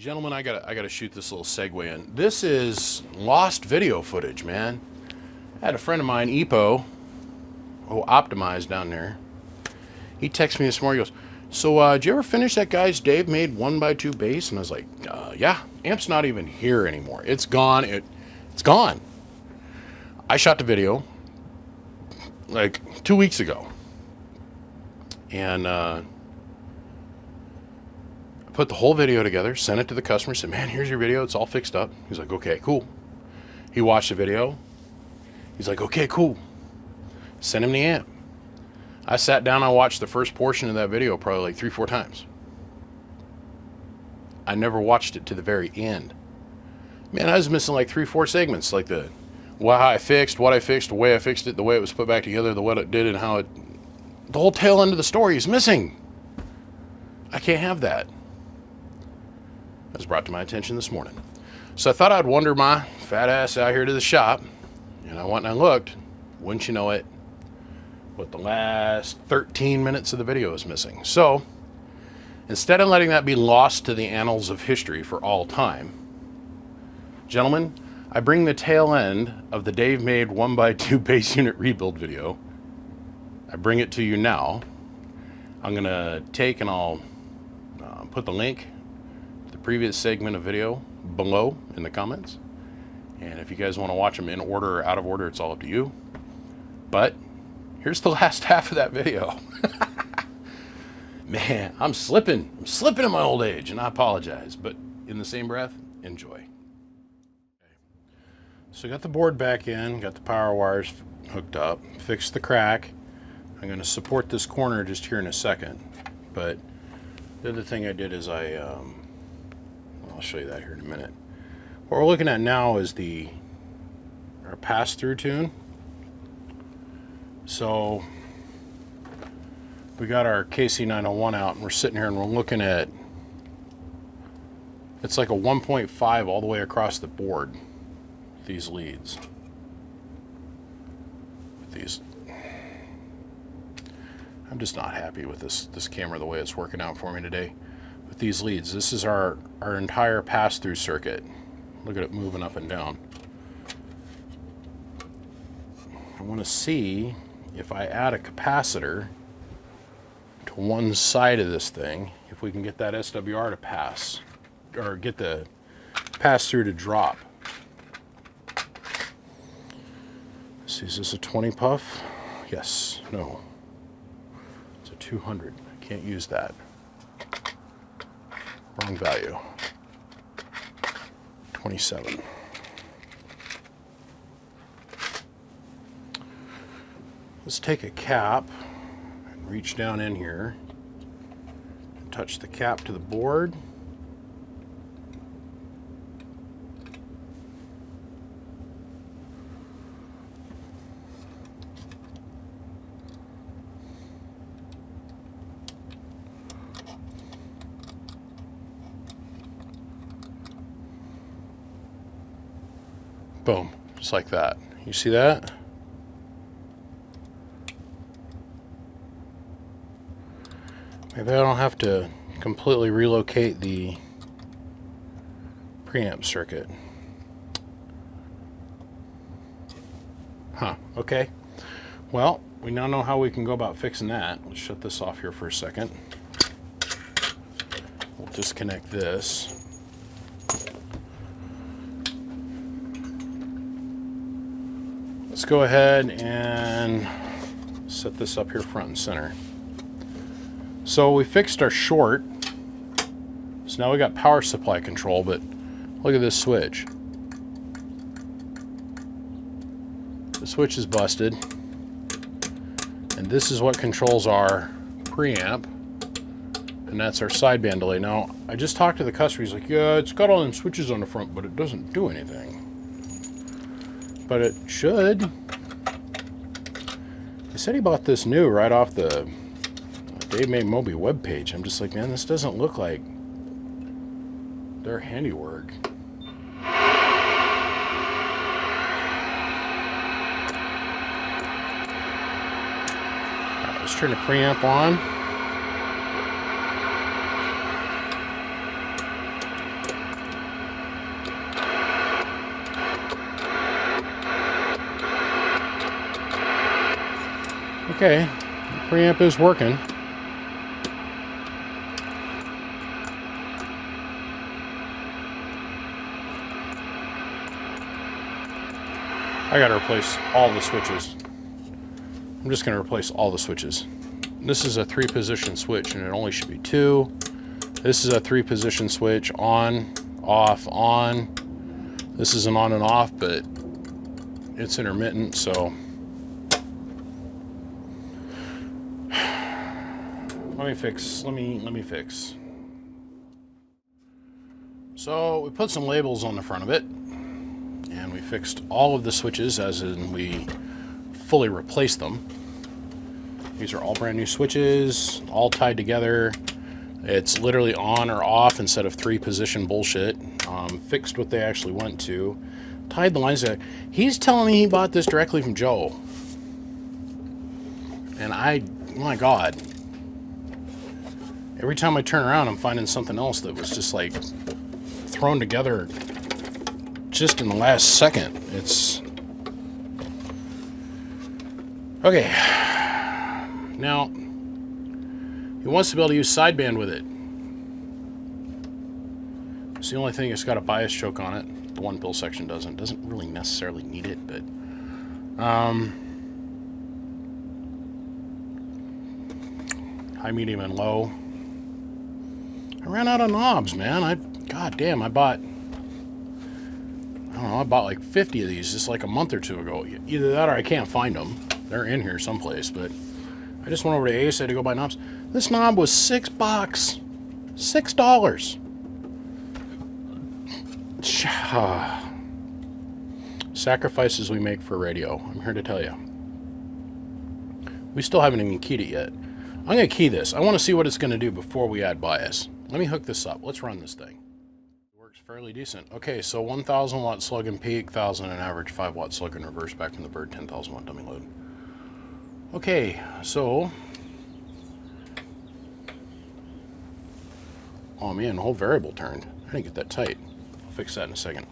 Gentlemen, I gotta shoot this little segue in. This is lost video footage, man. I had a friend of mine, Epo, who optimized down there. He texted me this morning. He goes, "So, did you ever finish that guy's Dave made 1x2 bass?" And I was like, "Yeah." Amp's not even here anymore. It's gone. It's gone. I shot the video like 2 weeks ago, and I put the whole video together, sent it to the customer, said, "Man, here's your video. It's all fixed up." He's like, "Okay, cool." He watched the video. He's like, "Okay, cool." Sent him the amp. I sat down, I watched the first portion of that video probably like 3-4 times. I never watched it to the very end. Man, I was missing like 3-4 segments, like the how I fixed, what I fixed, the way I fixed it, the way it was put back together, the what it did, and how it. The whole tail end of the story is missing. I can't have that. That was brought to my attention this morning. So I thought I'd wander my fat ass out here to the shop, and I went and I looked. Wouldn't you know it, what the last 13 minutes of the video is missing. So instead of letting that be lost to the annals of history for all time, gentlemen, I bring the tail end of the Dave made 1x2 bass unit rebuild video. I bring it to you now. I'm gonna take and I'll put the link to the previous segment of video below in the comments. And if you guys want to watch them in order or out of order, it's all up to you. But here's the last half of that video. Man, I'm slipping in my old age, and I apologize. But in the same breath, enjoy. So got the board back in, got the power wires hooked up, fixed the crack. I'm going to support this corner just here in a second. But the other thing I did is I'll show you that here in a minute. What we're looking at now is our pass-through tune. So we got our KC901 out, and we're sitting here and we're looking at, it's like a 1.5 all the way across the board. These leads. I'm just not happy with this camera the way it's working out for me today. With these leads, this is our entire pass-through circuit. Look at it moving up and down. I want to see if I add a capacitor to one side of this thing, if we can get that SWR to pass, or get the pass-through to drop. Let's see, is this a 20 puff? Yes, no. It's a 200. I can't use that. Wrong value. 27. Let's take a cap and reach down in here and touch the cap to the board. Boom, just like that. You see that? Maybe I don't have to completely relocate the preamp circuit. Huh, okay. Well, we now know how we can go about fixing that. Let's shut this off here for a second. We'll disconnect this. Let's go ahead and set this up here front and center. So we fixed our short. So now we got power supply control, but look at this switch. The switch is busted. And this is what controls our preamp. And that's our sideband delay. Now, I just talked to the customer. He's like, "Yeah, it's got all them switches on the front, but it doesn't do anything." But it should. He said he bought this new right off the Dave Made Moby webpage. I'm just like, man, this doesn't look like their handiwork. Alright, let's turn the preamp on. Okay, the preamp is working. I gotta replace all the switches. I'm just gonna replace all the switches. This is a 3-position switch and it only should be 2. This is a 3-position switch, on, off, on. This is an on and off, but it's intermittent, so. Let me fix. So we put some labels on the front of it, and we fixed all of the switches, as in we fully replaced them. These are all brand new switches, all tied together. It's literally on or off instead of 3-position bullshit. Fixed what they actually went to. Tied the lines together. He's telling me he bought this directly from Joe. And my God. Every time I turn around, I'm finding something else that was just like thrown together just in the last second. It's okay. Now, he wants to be able to use sideband with it. It's the only thing it's got a bias choke on it. The 1-pill section doesn't. Doesn't really necessarily need it, but high, medium, and low. I ran out of knobs, man. God damn, I bought like 50 of these just like a month or two ago. Either that or I can't find them. They're in here someplace, but I just went over to Ace, I had to go buy knobs. This knob was $6. $6. Sacrifices we make for radio. I'm here to tell you. We still haven't even keyed it yet. I'm going to key this. I want to see what it's going to do before we add bias. Let me hook this up. Let's run this thing. It works fairly decent. Okay, so 1,000 watt slug and peak, 1,000 and average, 5 watt slug and reverse back from the bird, 10,000 watt dummy load. Okay, so. Oh man, the whole variable turned. I didn't get that tight. I'll fix that in a second.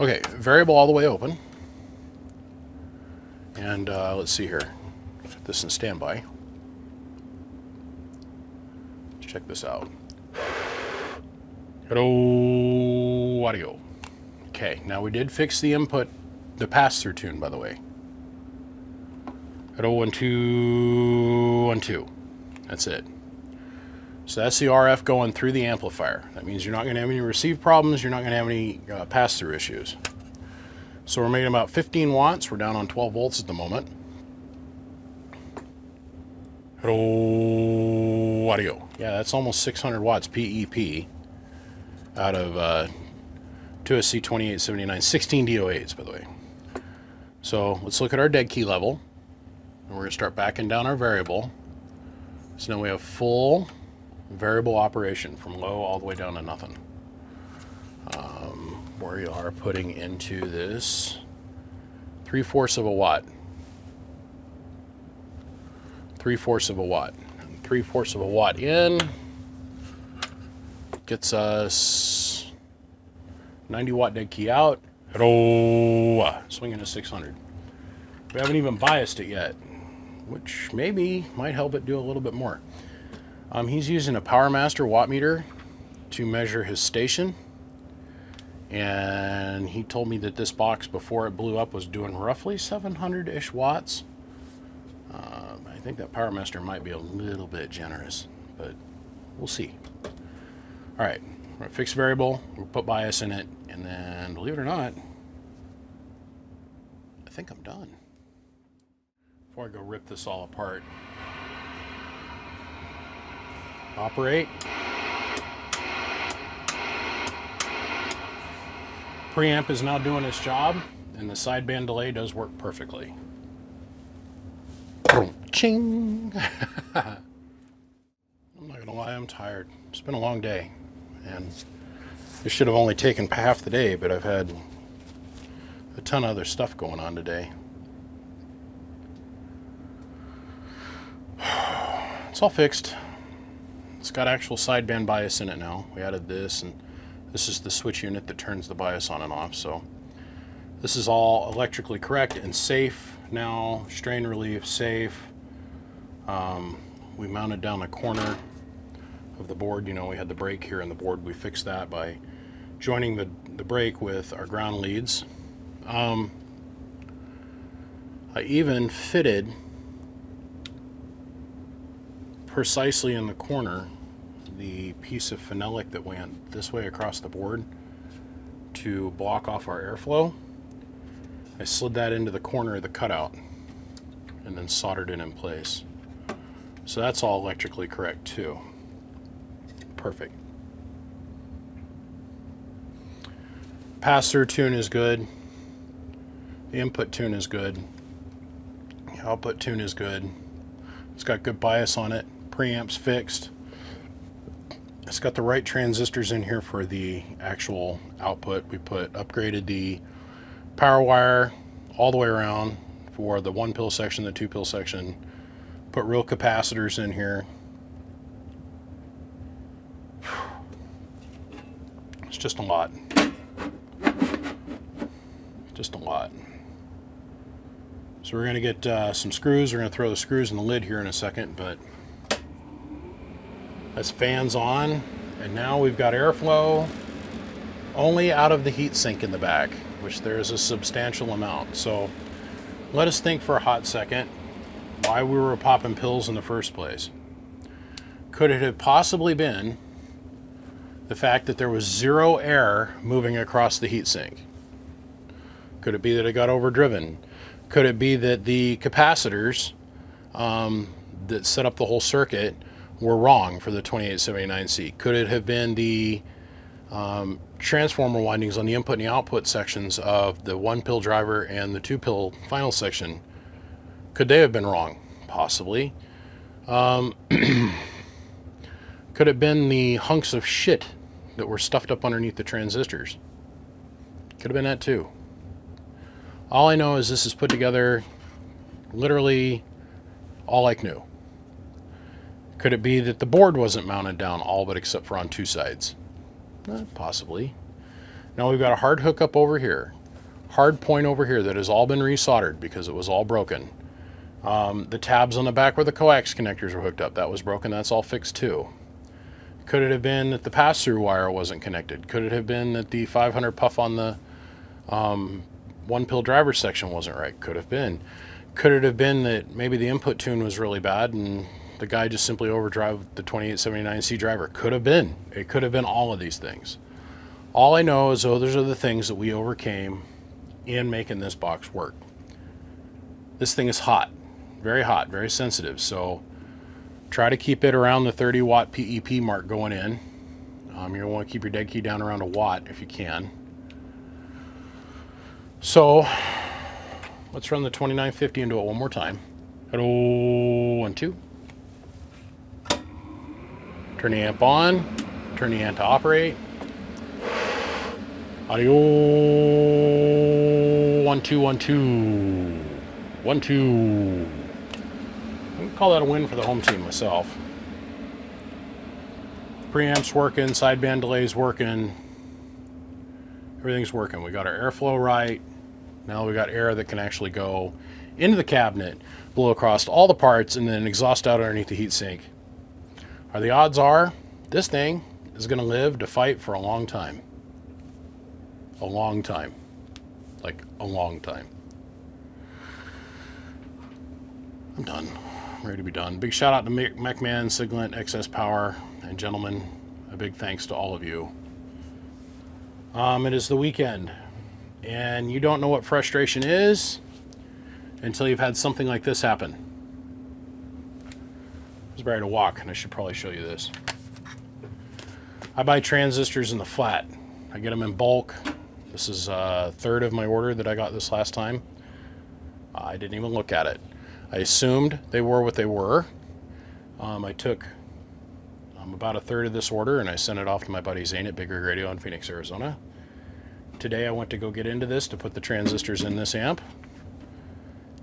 Okay, variable all the way open. And let's see here. Put this in standby. Let's check this out. Hello, audio. Okay, now we did fix the input, the pass-through tune, by the way. Hello, 1, 2, 1, 2. That's it. So that's the RF going through the amplifier. That means you're not going to have any receive problems. You're not going to have any pass-through issues. So we're making about 15 watts. We're down on 12 volts at the moment. Hello, audio. Yeah, that's almost 600 watts PEP out of 2SC2879, 16 D08s, by the way. So let's look at our dead key level. And we're going to start backing down our variable. So now we have full variable operation from low all the way down to nothing. We are putting into this 3/4 of a watt. 3/4 of a watt. And 3/4 of a watt in gets us 90 watt dead key out. Hello, swinging to 600. We haven't even biased it yet, which maybe might help it do a little bit more. He's using a PowerMaster watt meter to measure his station. And he told me that this box, before it blew up, was doing roughly 700-ish watts. I think that PowerMaster might be a little bit generous, but we'll see. All right, we're going to fix variable, we'll put bias in it, and then, believe it or not, I think I'm done. Before I go rip this all apart. Operate. Preamp is now doing its job, and the sideband delay does work perfectly. Ching! I'm not gonna lie, I'm tired. It's been a long day, and this should have only taken half the day, but I've had a ton of other stuff going on today. It's all fixed. It's got actual sideband bias in it now. We added this, and this is the switch unit that turns the bias on and off. So this is all electrically correct and safe now. Strain relief, safe. We mounted down the corner of the board. You know, we had the brake here in the board. We fixed that by joining the brake with our ground leads. I even fitted precisely in the corner the piece of phenolic that went this way across the board to block off our airflow. I slid that into the corner of the cutout and then soldered it in place. So that's all electrically correct too. Perfect. Pass-through tune is good. The input tune is good. The output tune is good. It's got good bias on it. Preamp's fixed. It's got the right transistors in here for the actual output. We upgraded the power wire all the way around for the 1-pill section, the 2-pill section. Put real capacitors in here. It's just a lot. Just a lot. So we're going to get some screws. We're going to throw the screws in the lid here in a second, but that's fans on, and now we've got airflow only out of the heat sink in the back, which there is a substantial amount. So let us think for a hot second why we were popping pills in the first place. Could it have possibly been the fact that there was zero air moving across the heat sink? Could it be that it got overdriven? Could it be that the capacitors that set up the whole circuit were wrong for the 2879C? Could it have been the transformer windings on the input and the output sections of the 1-pill driver and the 2-pill final section? Could they have been wrong? Possibly. Could it have been the hunks of shit that were stuffed up underneath the transistors? Could have been that too. All I know is this is put together literally all like new. Could it be that the board wasn't mounted down all but except for on two sides? Possibly. Now we've got a hard hookup over here, hard point over here that has all been resoldered because it was all broken. The tabs on the back where the coax connectors were hooked up, that was broken. That's all fixed too. Could it have been that the pass-through wire wasn't connected? Could it have been that the 500 puff on the 1-pill driver section wasn't right? Could have been. Could it have been that maybe the input tune was really bad and the guy just simply overdrove the 2879C driver? Could have been. It could have been all of these things. All I know is those are the things that we overcame in making this box work. This thing is hot, very sensitive. So try to keep it around the 30 watt PEP mark going in. You want to keep your dead key down around a watt if you can. So let's run the 2950 into it one more time. Hello, 1, 2. Turn the amp on, turn the amp to operate. Audio 1, 2, 1, 2. 1, 2. I'm gonna call that a win for the home team myself. Preamp's working, sideband delay's working. Everything's working. We got our airflow right. Now we got air that can actually go into the cabinet, blow across all the parts, and then exhaust out underneath the heatsink. The odds are this thing is going to live to fight for a long time. A long time. Like a long time. I'm done. I'm ready to be done. Big shout out to MacMan, Siglant, XS Power, and gentlemen, a big thanks to all of you. It is the weekend, and you don't know what frustration is until you've had something like this happen. I was ready to walk, and I should probably show you this. I buy transistors in the flat. I get them in bulk. This is a third of my order that I got this last time. I didn't even look at it. I assumed they were what they were. I took about a third of this order and I sent it off to my buddy Zane at Big Rig Radio in Phoenix, Arizona. Today I went to go get into this to put the transistors in this amp.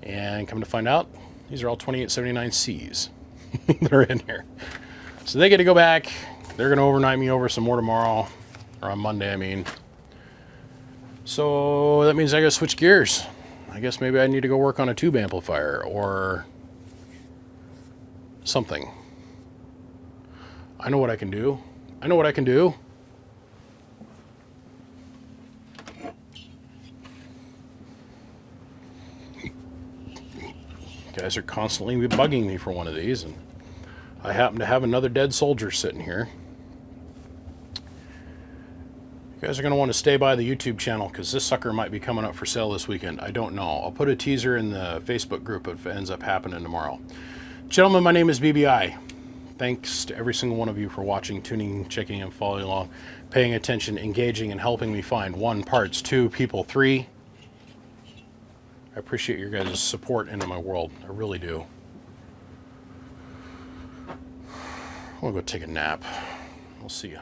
And come to find out, these are all 2879Cs that are in here. So they get to go back. They're going to overnight me over some more tomorrow, or on Monday, I mean. So that means I got to switch gears. I guess maybe I need to go work on a tube amplifier, or something. I know what I can do. I know what I can do. You guys are constantly bugging me for one of these, and I happen to have another dead soldier sitting here. You guys are going to want to stay by the YouTube channel because this sucker might be coming up for sale this weekend. I don't know. I'll put a teaser in the Facebook group if it ends up happening tomorrow. Gentlemen, my name is BBI. Thanks to every single one of you for watching, tuning, checking in, following along, paying attention, engaging, and helping me find 1 parts, 2 people, 3. I appreciate your guys' support into my world. I really do. I'm going to go take a nap. I'll see you.